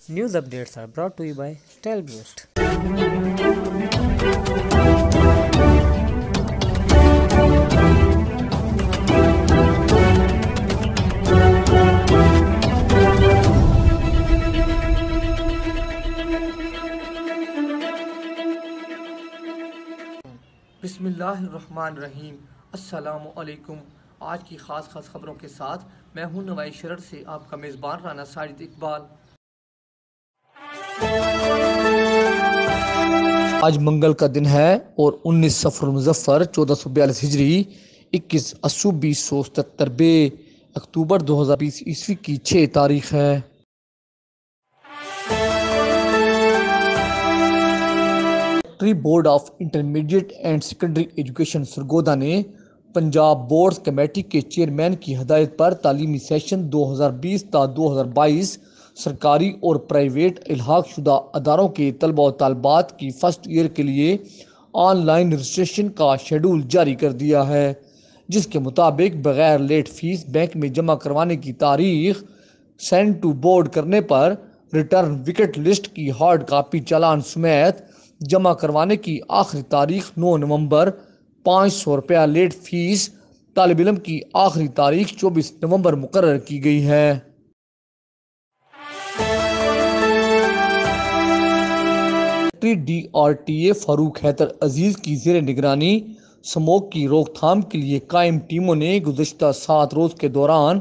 News updates are brought to you by StyleBoost. بسم اللہ الرحمن الرحیم۔ السلام علیکم۔ آج کی خاص خبروں کے ساتھ میں ہوں نوائی شرر سے آپ کا میزبان رانا ساجد اقبال۔ آج منگل کا دن ہے اور 19 صفر المظفر 1442 ہجری 21 اسو 2077 بے اکتوبر 2020 عیسوی کی 6 تاریخ ہے۔ Board of intermediate and secondary education Sargodha نے پنجاب بورڈز کمیٹی کے چیئرمین کی ہدایت پر تعلیمی سیشن 2020 تا 2022 سرکاری اور پرائیویٹ الحاق شدہ اداروں کے طلباء و طالبات کی فرسٹ ایئر کے لیے آن لائن رجسٹریشن کا شیڈول جاری کر دیا ہے، جس کے مطابق بغیر لیٹ فیس بینک میں جمع کروانے کی تاریخ سینڈ ٹو بورڈ کرنے پر ریٹرن وکٹ لسٹ کی ہارڈ کاپی چالان سمیت جمع کروانے کی آخری تاریخ 9 نومبر، 500 روپیہ لیٹ فیس طالب علم کی آخری تاریخ 24 نومبر مقرر کی گئی ہے۔ ڈی آر ٹی اے فاروق حیدر عزیز کی زیر نگرانی سموگ کی روک تھام کے لیے قائم ٹیموں نے گزشتہ 7 روز کے دوران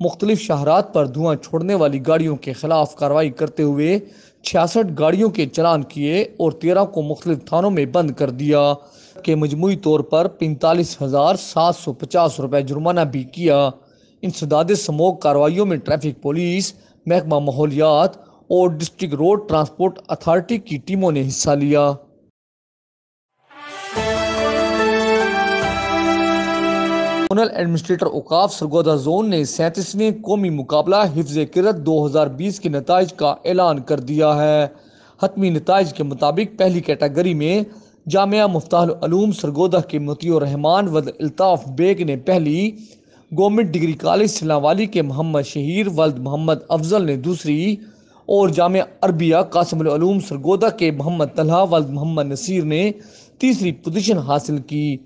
مختلف شہرات پر دھواں چھوڑنے والی گاڑیوں کے خلاف کارروائی کرتے ہوئے 66 گاڑیوں کے چلان کیے اور 13 کو مختلف تھانوں میں بند کر دیا کہ مجموعی طور پر 45,750 روپے جرمانہ بھی کیا۔ انسداد سموگ کارروائیوں میں ٹریفک پولیس، محکمہ ماحولیات اور ڈسٹرکٹ روڈ ٹرانسپورٹ اتھارٹی کی ٹیموں نے حصہ لیا۔ زونل ایڈمنسٹریٹر اوقاف سرگودا زون نے 37ویں قومی مقابلہ حفظ قرت 2020 کے نتائج کا اعلان کر دیا ہے۔ حتمی نتائج کے مطابق پہلی کیٹیگری میں جامعہ مفتاح العلوم سرگودا کے مطیع الرحمان ولد الطاف بیگ نے پہلی، گورنمنٹ ڈگری کالج سلاں والی کے محمد شہیر ولد محمد افضل نے دوسری اور جامعہ عربیہ قاسم العلوم سرگودا کے محمد طلحہ ولد محمد نصیر نے تیسری پوزیشن حاصل کی۔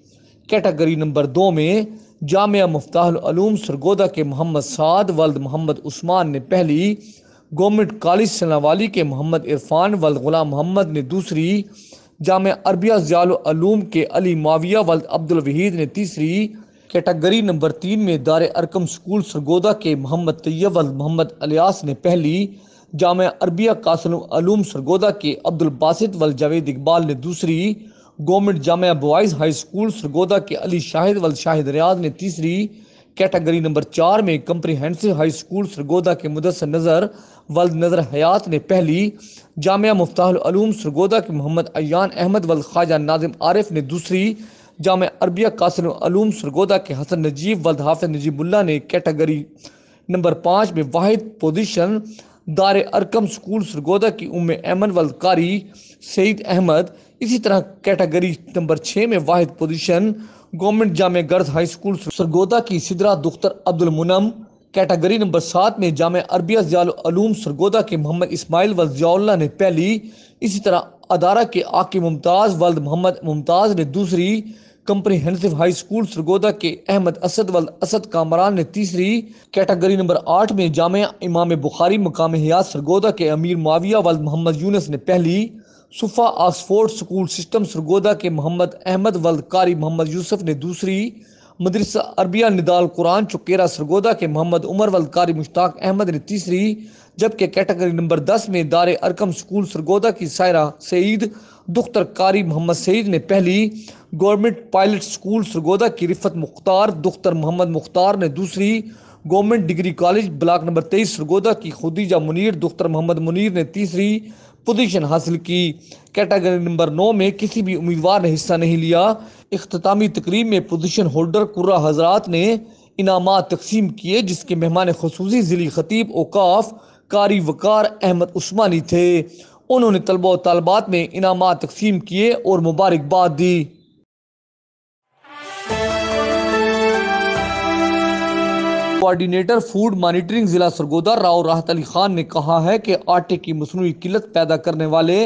کیٹیگری نمبر 2 میں جامعہ مفتاح العلوم سرگودا کے محمد سعد ولد محمد عثمان نے پہلی، گورنمنٹ کالج سلاں والی کے محمد عرفان ولد غلام محمد نے دوسری، جامعہ عربیہ ضیاء العلوم کے علی معاویہ ولد عبد الوحید نے تیسری۔ کیٹیگری نمبر 3 میں دار ارقم سکول سرگودا کے محمد طیب ولد محمد الیاس نے پہلی، جامعہ عربیہ قاسم العلوم سرگودا کے عبد الباسط ولد جاوید اقبال نے دوسری، گورنمنٹ جامعہ بوائز ہائی سکول سرگودا کے علی شاہد ولد شاہد ریاض نے تیسری۔ کیٹیگری نمبر 4 میں کمپریہنسو ہائی سکول سرگودا کے مدثر نظر ولد نظر حیات نے پہلی، جامعہ مفتاح العلوم سرگودا کے محمد ایان احمد ولد خواجہ ناظم عارف نے دوسری، جامعہ عربیہ قاسم العلوم سرگودا کے حسن نجیب ولد حافظ نجیب اللہ نے کیٹیگری نمبر 5 میں واحد پوزیشن دار ارقم سکول سرگودا کی ایمن ولد قاری سعید احمد، اسی طرح کیٹیگری نمبر 6 میں واحد پوزیشن گورنمنٹ جامعہ گرلز ہائی سکول سرگودا کی سدرہ دختر عبد المنعم، کیٹیگری نمبر 7 میں جامعہ عربیہ ضیاء العلوم سرگودا کے محمد اسماعیل ولد ضیاء اللہ نے پہلی، اسی طرح ادارہ کے آقی ممتاز ولد محمد ممتاز نے دوسری، کمپریہنسو ہائی سکول سرگودا کے احمد اسد ولد اسد کامران نے تیسری۔ کیٹیگری نمبر 8 میں جامعہ امام بخاری مقام حیات سرگودا کے امیر معاویہ ولد محمد یونس نے پہلی، صفا آکسفورڈ سکول سسٹم سرگودا کے محمد احمد ولد قاری محمد یوسف نے دوسری، مدرسہ عربیہ ندال قرآن چکیرہ سرگودا کے محمد عمر ولد قاری مشتاق احمد نے تیسری، جبکہ کیٹیگری نمبر 10 میں دار ارقم سکول سرگودا کی سائرہ سعید دختر قاری محمد سعید نے پہلی، گورنمنٹ پائلٹ سکول سرگودا کی رفت مختار دختر محمد مختار نے دوسری، government degree college block number 23 Sargodha کی خدیجہ منیر دختر محمد منیر نے تیسری پوزیشن حاصل کی۔ کیٹیگری نمبر 9 میں کسی بھی امیدوار نے حصہ نہیں لیا۔ اختتامی تقریب میں پوزیشن ہولڈر قرہ حضرات نے انعامات تقسیم کیے، جس کے مہمان خصوصی ضلعی خطیب اوقاف قاری وقار احمد عثمانی تھے۔ انہوں نے طلبہ و طالبات میں انعامات تقسیم کیے اور مبارکباد دی۔ کوارڈینیٹر فوڈ مانیٹرنگ ضلع سرگودا راؤ راحت علی خان نے کہا ہے کہ آٹے کی مصنوعی قلت پیدا کرنے والے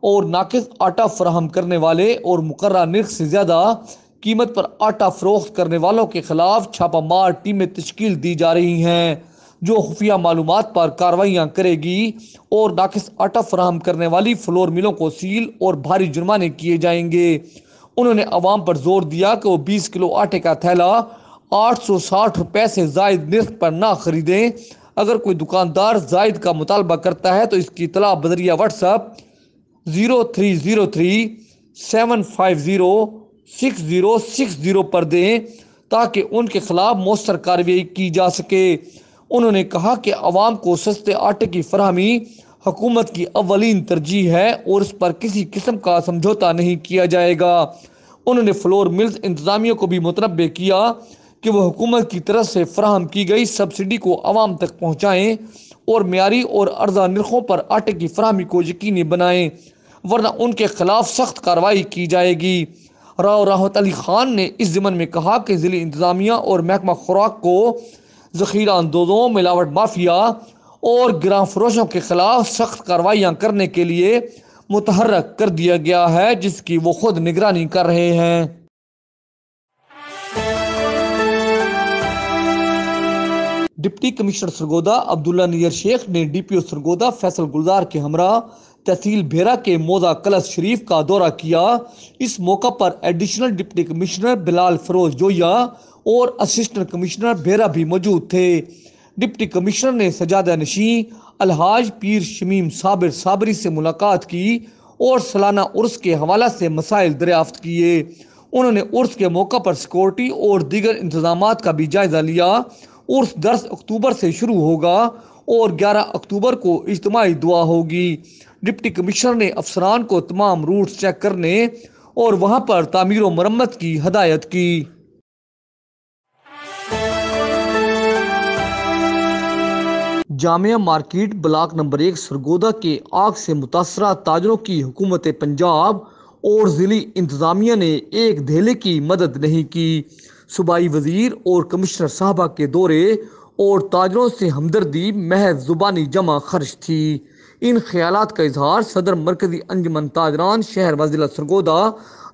اور ناقص آٹا فراہم کرنے والے اور مقررہ نرخ سے زیادہ قیمت پر آٹا فروخت کرنے والوں کے خلاف چھاپہ مار ٹیمیں تشکیل دی جا رہی ہیں جو خفیہ معلومات پر کارروائیاں کرے گی اور ناقص آٹا فراہم کرنے والی فلور ملوں کو سیل اور بھاری جرمانے کیے جائیں گے۔ انہوں نے عوام پر زور دیا کہ وہ 20 کلو آٹے کا تھیلا 860 روپے سے زائد نرخ پر نہ خریدیں۔ اگر کوئی دکاندار زائد کا مطالبہ کرتا ہے تو اس کی اطلاع بذریعہ واٹس ایپ 0303-750-6060 پر دیں تاکہ ان کے خلاف مؤثر کارروائی کی جا سکے۔ انہوں نے کہا کہ عوام کو سستے آٹے کی فراہمی حکومت کی اولین ترجیح ہے اور اس پر کسی قسم کا سمجھوتہ نہیں کیا جائے گا۔ انہوں نے فلور ملز انتظامیہ کو بھی متنبہ کیا کہ وہ حکومت کی طرف سے فراہم کی گئی سبسڈی کو عوام تک پہنچائیں اور معیاری اور ارزاں نرخوں پر آٹے کی فراہمی کو یقینی بنائیں ورنہ ان کے خلاف سخت کارروائی کی جائے گی۔ راؤ راحت علی خان نے اس ضمن میں کہا کہ ضلعی انتظامیہ اور محکمہ خوراک کو ذخیرہ اندوزوں، ملاوٹ مافیا اور گراں فروشوں کے خلاف سخت کارروائیاں کرنے کے لیے متحرک کر دیا گیا ہے جس کی وہ خود نگرانی کر رہے ہیں۔ ڈپٹی کمشنر سرگودا عبداللہ نیئر شیخ نے ڈی پی او سرگودا فیصل گلزار کے ہمراہ تحصیل بھیرا کے موضع کلش شریف کا دورہ کیا۔ اس موقع پر ایڈیشنل ڈپٹی کمشنر بلال فروز جویا اور اسسٹنٹ کمشنر بھیرا بھی موجود تھے۔ ڈپٹی کمشنر نے سجادہ نشین الحاج پیر شمیم صابر صابری سے ملاقات کی اور سالانہ عرس کے حوالہ سے مسائل دریافت کیے۔ انہوں نے عرس کے موقع پر سیکورٹی اور دیگر انتظامات کا بھی جائزہ لیا۔ عرس 10 اکتوبر سے شروع ہوگا اور 11 اکتوبر کو اجتماعی دعا ہوگی۔ ڈپٹی کمشنر نے افسران کو تمام روٹس چیک کرنے اور وہاں پر تعمیر و مرمت کی ہدایت کی۔ جامعہ مارکیٹ بلاک نمبر 1 سرگودا کے آگ سے متاثرہ تاجروں کی حکومت پنجاب اور ضلعی انتظامیہ نے ایک دھیلے کی مدد نہیں کی۔ صوبائی وزیر اور کمشنر صاحبہ کے دورے اور تاجروں سے ہمدردی محض زبانی جمع خرچ تھی۔ ان خیالات کا اظہار صدر مرکزی انجمن تاجران شہر و ضلع سرگودا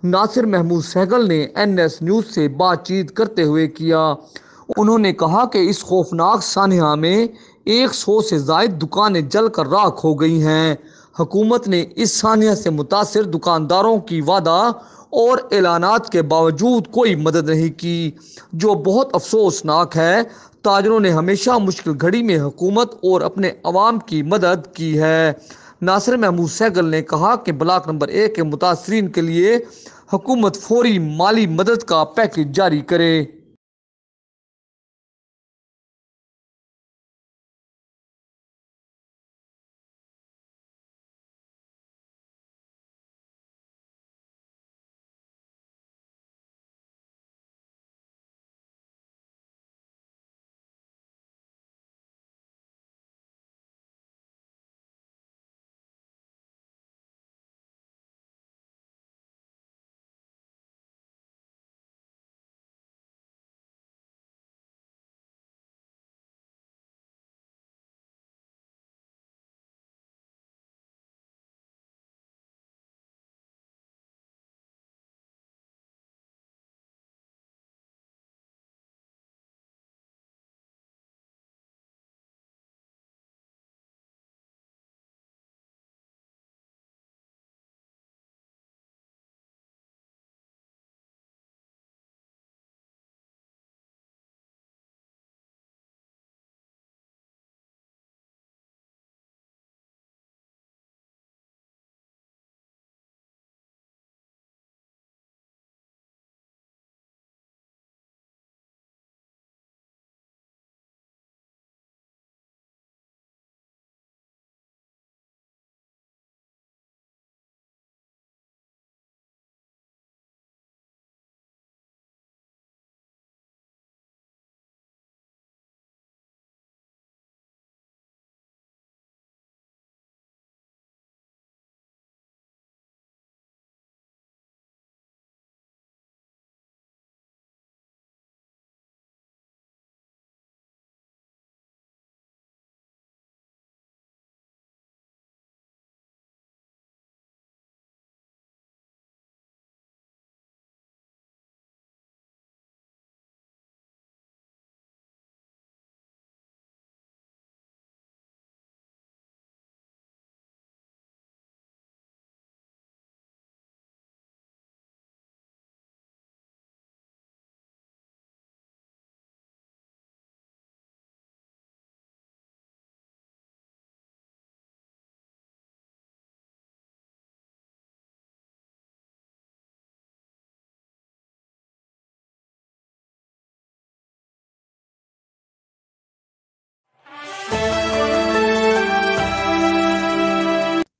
ناصر محمود سہگل نے این ایس نیوز سے بات چیت کرتے ہوئے کیا۔ انہوں نے کہا کہ اس خوفناک سانحہ میں 100 سے زائد دکانیں جل کر راکھ ہو گئی ہیں۔ حکومت نے اس سانحہ سے متاثر دکانداروں کی وعدہ اور اعلانات کے باوجود کوئی مدد نہیں کی جو بہت افسوسناک ہے۔ تاجروں نے ہمیشہ مشکل گھڑی میں حکومت اور اپنے عوام کی مدد کی ہے۔ ناصر محمود سہگل نے کہا کہ بلاک نمبر 1 کے متاثرین کے لیے حکومت فوری مالی مدد کا پیکیج جاری کرے۔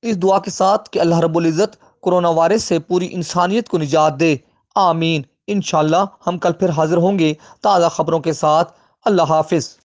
اس دعا کے ساتھ کہ اللہ رب العزت کرونا وائرس سے پوری انسانیت کو نجات دے، آمین۔ انشاءاللہ ہم کل پھر حاضر ہوں گے تازہ خبروں کے ساتھ۔ اللہ حافظ۔